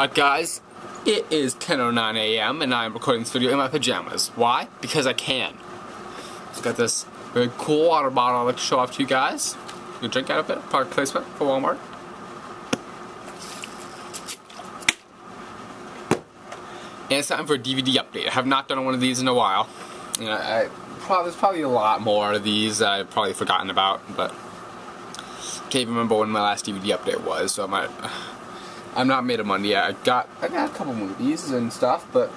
Guys, it is 10:09 a.m. and I'm recording this video in my pajamas. Why? Because I can. Just got this very cool water bottle I'd like to show off to you guys. You can drink out of it. Product placement for Walmart. And it's time for a DVD update. I have not done one of these in a while. You know, there's probably a lot more of these that I've probably forgotten about, but can't even remember when my last DVD update was, so I'm not made of money yet. I got a couple movies and stuff, but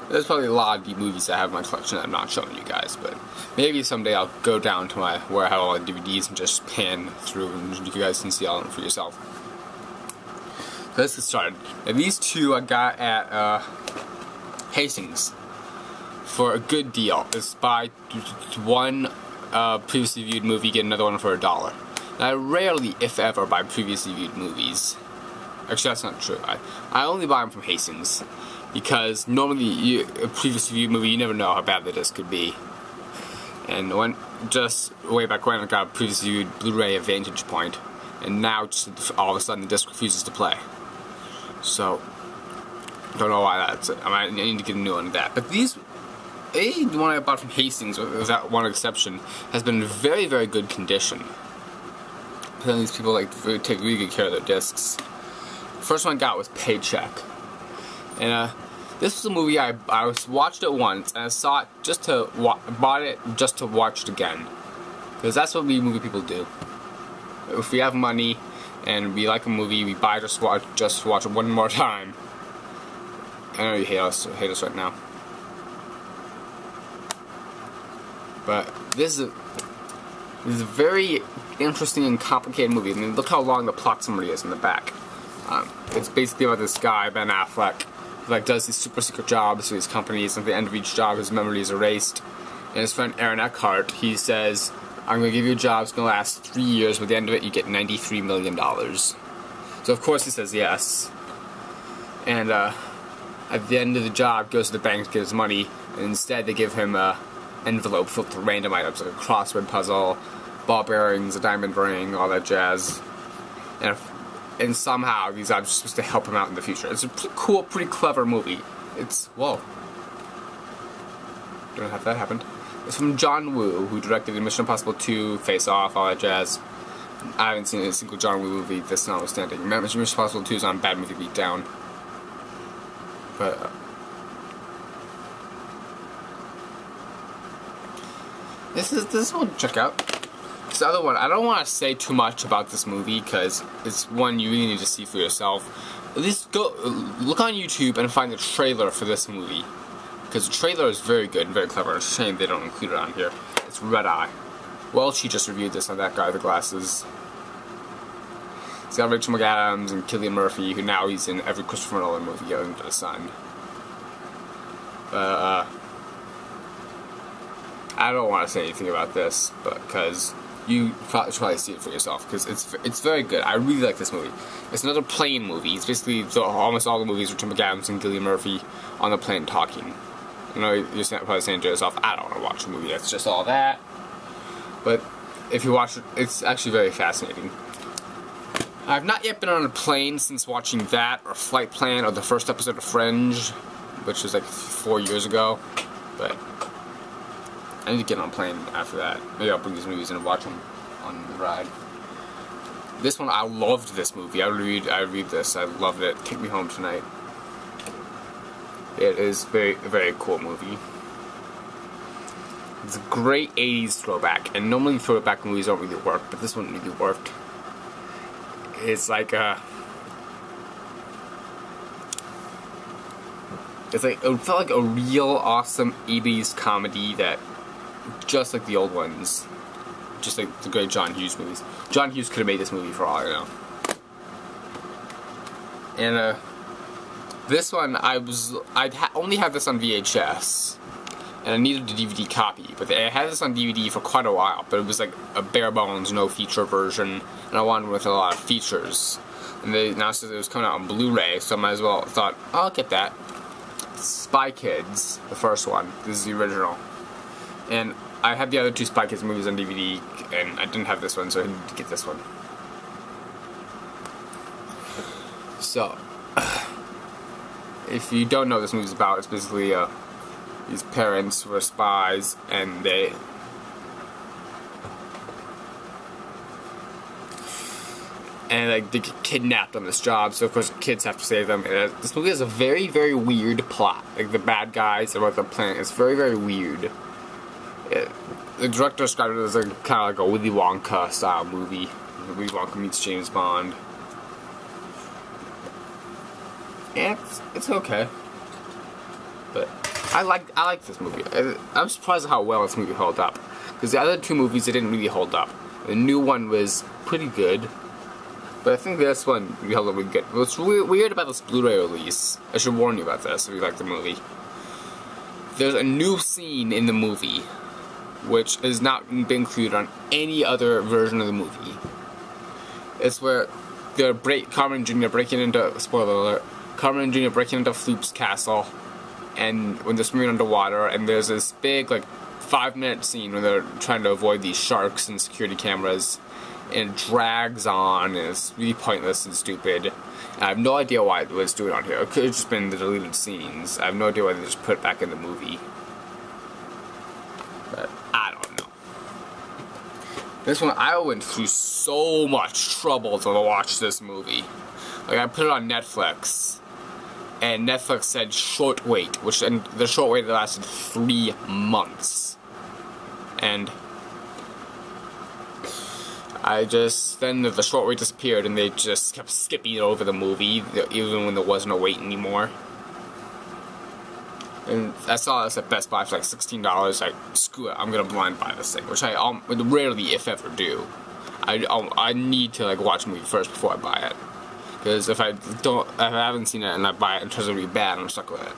there's probably a lot of movies I have in my collection that I'm not showing you guys. But maybe someday I'll go down to where I have all the DVDs and just pan through, and you guys can see all of them for yourself. So let's get started. Now, these two I got at Hastings for a good deal. It's buy one previously viewed movie, get another one for $1. Now, I rarely, if ever, buy previously viewed movies. Actually, that's not true. I only buy them from Hastings, because normally a previously viewed movie, you never know how bad the disc could be. And just way back when, I got a previously viewed Blu-ray at Vantage Point, and now just all of a sudden the disc refuses to play. So, don't know why that's it. I need to get a new one of that. But these, the one I bought from Hastings, without one exception, has been in very, very good condition. These people take really good care of their discs. First one I got was Paycheck, and this was a movie I watched it once, and I saw it bought it just to watch it again, because that's what we movie people do. If we have money and we like a movie, we buy just to watch it one more time. I know you hate us right now, but this is a very interesting and complicated movie. I mean, look how long the plot summary is in the back. It's basically about this guy, Ben Affleck, who does these super secret jobs for these companies, and at the end of each job his memory is erased. And his friend Aaron Eckhart, he says, I'm going to give you a job, it's going to last 3 years, but at the end of it you get $93 million. So of course he says yes. And at the end of the job, goes to the bank to get his money, and instead they give him an envelope filled with random items, like a crossword puzzle, ball bearings, a diamond ring, all that jazz. And somehow these items are supposed to help him out in the future. It's a pretty cool, pretty clever movie. Whoa. Don't know how that happened. It's from John Woo, who directed Mission Impossible 2, Face Off, all that jazz. I haven't seen a single John Woo movie, this notwithstanding. Mission Impossible 2 is on Bad Movie Beatdown. But, this one to check out. This other one, I don't want to say too much about this movie because it's one you really need to see for yourself. At least go look on YouTube and find the trailer for this movie, because the trailer is very good and very clever. It's a shame they don't include it on here. It's Red Eye. Well, she just reviewed this on That Guy with the Glasses. It's got Rachel McAdams and Cillian Murphy, who now he's in every Christopher Nolan movie under the sun. I don't want to say anything about this, because you should probably see it for yourself, because it's very good. I really like this movie. It's another plane movie. It's basically almost all the movies with Rachel McAdams and Cillian Murphy on the plane talking. You know, you're probably saying to yourself, I don't want to watch a movie that's just all that. But if you watch it, it's actually very fascinating. I've not yet been on a plane since watching that, or Flight Plan, or the first episode of Fringe, which was like 4 years ago. But I need to get on a plane after that. Maybe I'll bring these movies in and watch them on the ride. This one, I loved this movie. I read this. I loved it. Take Me Home Tonight. It is a very cool movie. It's a great 80s throwback, and normally throwback movies don't really work, but this one really worked. It's like it felt like a real awesome 80s comedy that, just like the old ones, just like the great John Hughes movies. John Hughes could have made this movie for all I know. And this one, I'd only had this on VHS, and I needed a DVD copy. But I had this on DVD for quite a while, but it was like a bare bones, no feature version, and I wanted one with a lot of features. And they announced that it was coming out on Blu-ray, so I might as well thought, I'll get that. Spy Kids, the first one. This is the original. And I had the other two Spy Kids movies on DVD, and I didn't have this one, so I needed to get this one. So, if you don't know what this movie's about, it's basically these parents were spies, and they like they get kidnapped on this job, so of course the kids have to save them. And this movie has a very, very weird plot. Like the bad guys and what they're planning, it's very, very weird. The director described it as kind of like a Willy Wonka style movie. Willy Wonka meets James Bond. And it's okay, but I like this movie. I'm surprised at how well this movie held up, because the other two movies, it didn't really hold up. The new one was pretty good, but I think this one really held up really good. What's weird about this Blu-ray release, I should warn you about this if you like the movie. There's a new scene in the movie which has not been included on any other version of the movie. It's where Carmen and Jr. breaking into, spoiler alert, Carmen and Jr. breaking into Floop's castle, and when they're swimming underwater, and there's this big, like, 5-minute scene when they're trying to avoid these sharks and security cameras, and it drags on, and it's really pointless and stupid. And I have no idea why it was doing on here. It could have just been the deleted scenes. I have no idea why they just put it back in the movie. But I don't know. This one, I went through so much trouble to watch this movie. Like, I put it on Netflix, and Netflix said short wait, and the short wait lasted 3 months. And then the short wait disappeared, and they just kept skipping over the movie, even when there wasn't a wait anymore. And I saw this at Best Buy for like $16, like, screw it, I'm gonna blind buy this thing, which I rarely, if ever, do. I need to, like, watch a movie first before I buy it. Because if I haven't seen it and I buy it and it turns out to be bad, I'm stuck with it.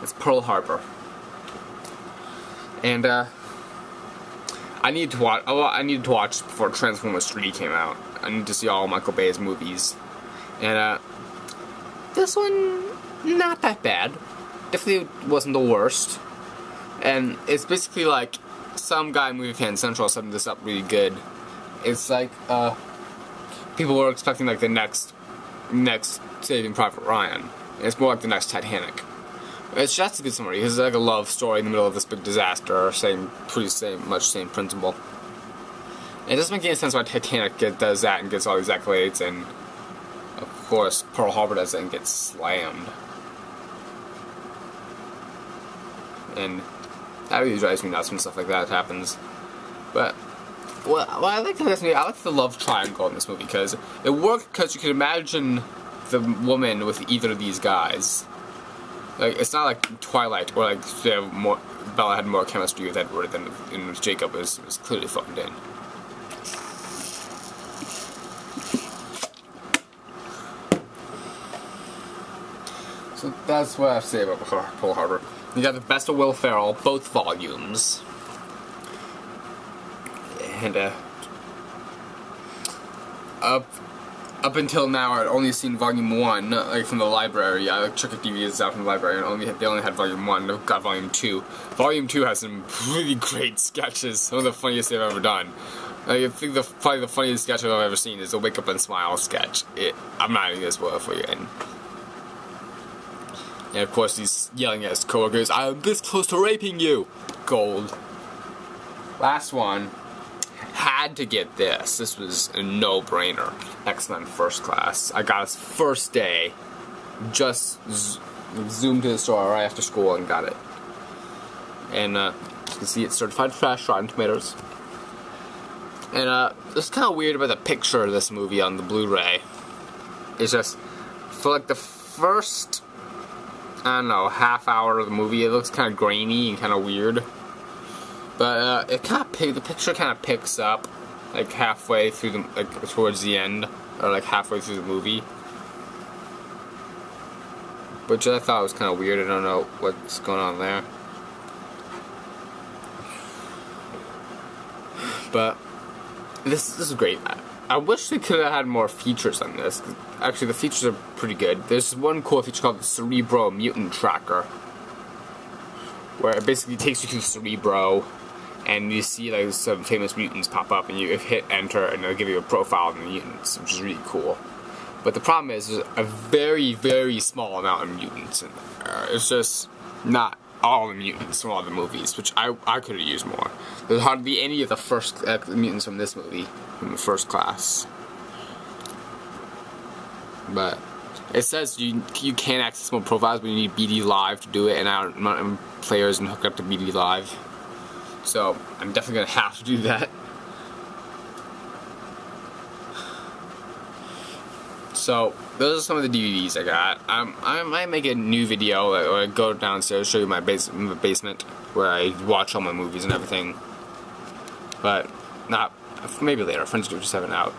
It's Pearl Harbor. And, I needed to watch before Transformers 3 came out. I need to see all Michael Bay's movies. And, this one, not that bad. Definitely wasn't the worst. And it's basically like some guy Movie Fan Central setting this up really good. It's like, people were expecting like the next Saving Private Ryan. It's more like the next Titanic. It's just a good summary. It's like a love story in the middle of this big disaster. Much same principle. And it doesn't make any sense why Titanic does that and gets all these accolades, and of course Pearl Harbor does it and gets slammed. And that really drives me nuts when stuff like that happens. But I like the love triangle in this movie, because it worked because you can imagine the woman with either of these guys. Like, it's not like Twilight, where like Bella had more chemistry with Edward than with Jacob was clearly phoned in. So that's what I have to say about Pearl Harbor. You got the best of Will Ferrell, both volumes. And, up until now, I'd only seen Volume 1, like, from the library. I took a DVDs out from the library, and they only had Volume 1. I've got Volume 2. Volume 2 has some really great sketches, some of the funniest they've ever done. Like, I think probably the funniest sketch I've ever seen is the Wake Up and Smile sketch. I'm not even gonna spoil it for you. And of course, he's yelling at his coworkers, "I'm this close to raping you!" Gold. Last one. Had to get this. This was a no-brainer. X-Men First Class. I got it first day. Just zoomed to the store right after school and got it. And you can see it's certified fresh, Rotten Tomatoes. And it's kind of weird about the picture of this movie on the Blu-ray. It's just, for like the first, I don't know, half hour of the movie, it looks kind of grainy and kind of weird. But the picture kind of picks up, like halfway through towards the end, or like halfway through the movie, which I thought was kind of weird. I don't know what's going on there, but this is great. I wish they could have had more features on this. Actually, the features are pretty good. There's one cool feature called the Cerebro Mutant Tracker, where it basically takes you to Cerebro, and you see like some famous mutants pop up, and you hit enter, and it'll give you a profile of the mutants, which is really cool. But the problem is there's a very, very small amount of mutants in there. It's just not all the mutants from all the movies, which I could have used more. There's hardly any of the first mutants from this movie, from the First Class. But it says you can access more profiles, but you need BD Live to do it, and I don't players and hook up to BD Live. So I'm definitely gonna have to do that. So those are some of the DVDs I got. I might make a new video, or I go downstairs, show you my basement where I watch all my movies and everything. But not maybe later. Friends 57 out.